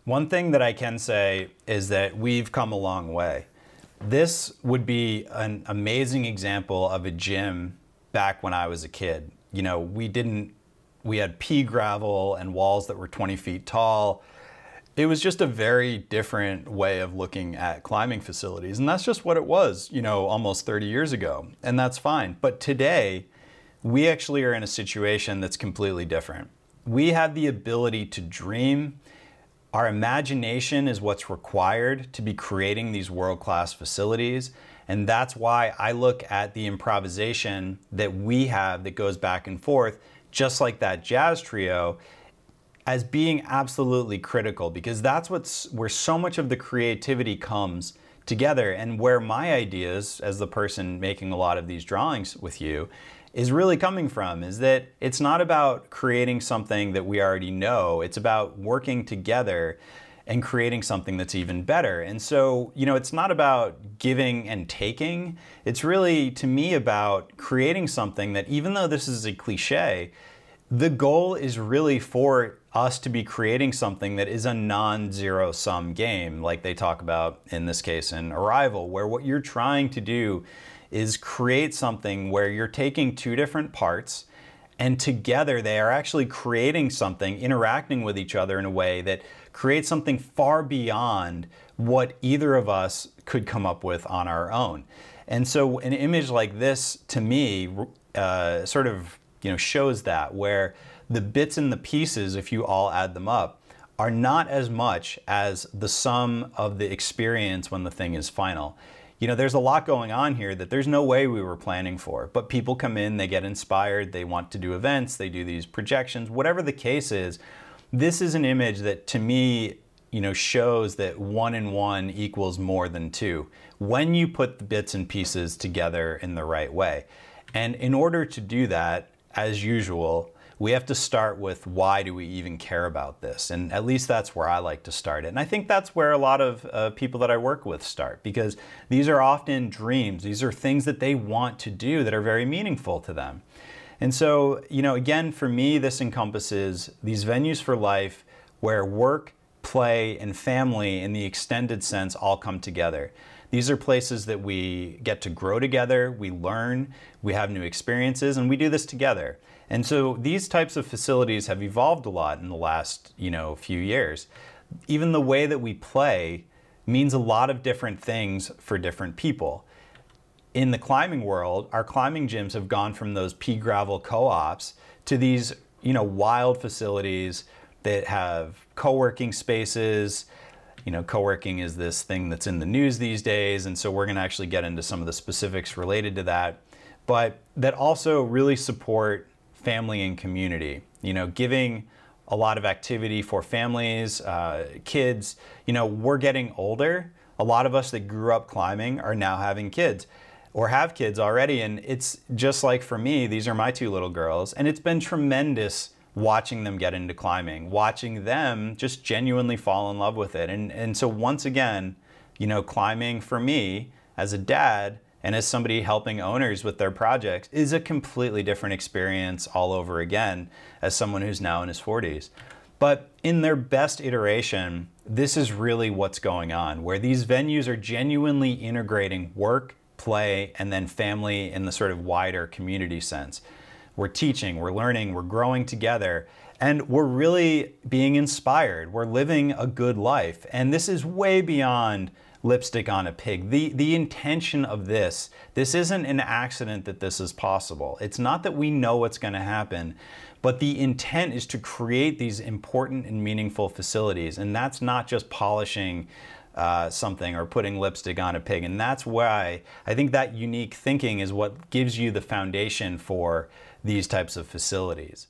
One thing that I can say is that we've come a long way. This would be an amazing example of a gym back when I was a kid. You know, we had pea gravel and walls that were 20 feet tall. It was just a very different way of looking at climbing facilities. And that's just what it was, you know, almost 30 years ago. And that's fine. But today, we actually are in a situation that's completely different. We have the ability to dream. Our imagination is what's required to be creating these world-class facilities. And that's why I look at the improvisation that we have that goes back and forth, just like that jazz trio, as being absolutely critical, because that's where so much of the creativity comes together, and where my ideas, as the person making a lot of these drawings with you, is really coming from, is that it's not about creating something that we already know, it's about working together and creating something that's even better. And so, you know, it's not about giving and taking, it's really, to me, about creating something that, even though this is a cliche, the goal is really for us to be creating something that is a non-zero sum game, like they talk about in this case in Arrival, where what you're trying to do is create something where you're taking two different parts and together they are actually creating something, interacting with each other in a way that creates something far beyond what either of us could come up with on our own. And so an image like this, to me, sort of, you know, shows that, where the bits and the pieces, if you all add them up, are not as much as the sum of the experience when the thing is final. You know, there's a lot going on here that there's no way we were planning for, but people come in, they get inspired, they want to do events, they do these projections, whatever the case is. This is an image that, to me, you know, shows that 1 and 1 equals more than 2 when you put the bits and pieces together in the right way. And in order to do that, as usual, we have to start with, why do we even care about this? And at least that's where I like to start it. And I think that's where a lot of people that I work with start, because these are often dreams. These are things that they want to do that are very meaningful to them. And so, you know, again, for me, this encompasses these venues for life where work, play, and family in the extended sense all come together. These are places that we get to grow together, we learn, we have new experiences, and we do this together. And so these types of facilities have evolved a lot in the last, you know, few years. Even the way that we play means a lot of different things for different people. In the climbing world, our climbing gyms have gone from those pea gravel co-ops to these, you know, wild facilities that have co-working spaces. You know, co-working is this thing that's in the news these days, and so we're going to actually get into some of the specifics related to that, but that also really support family and community. You know, giving a lot of activity for families, kids. You know, we're getting older. A lot of us that grew up climbing are now having kids, or have kids already, and it's just like, for me, these are my 2 little girls, and it's been tremendous watching them get into climbing, watching them just genuinely fall in love with it. And so once again, you know, climbing for me as a dad and as somebody helping owners with their projects is a completely different experience all over again as someone who's now in his 40s. But in their best iteration, this is really what's going on, where these venues are genuinely integrating work, play, and then family in the sort of wider community sense. We're teaching, we're learning, we're growing together, and we're really being inspired. We're living a good life. And this is way beyond lipstick on a pig. The intention of this isn't an accident that this is possible. It's not that we know what's going to happen, but the intent is to create these important and meaningful facilities. And that's not just polishing something or putting lipstick on a pig. And that's why I think that unique thinking is what gives you the foundation for these types of facilities.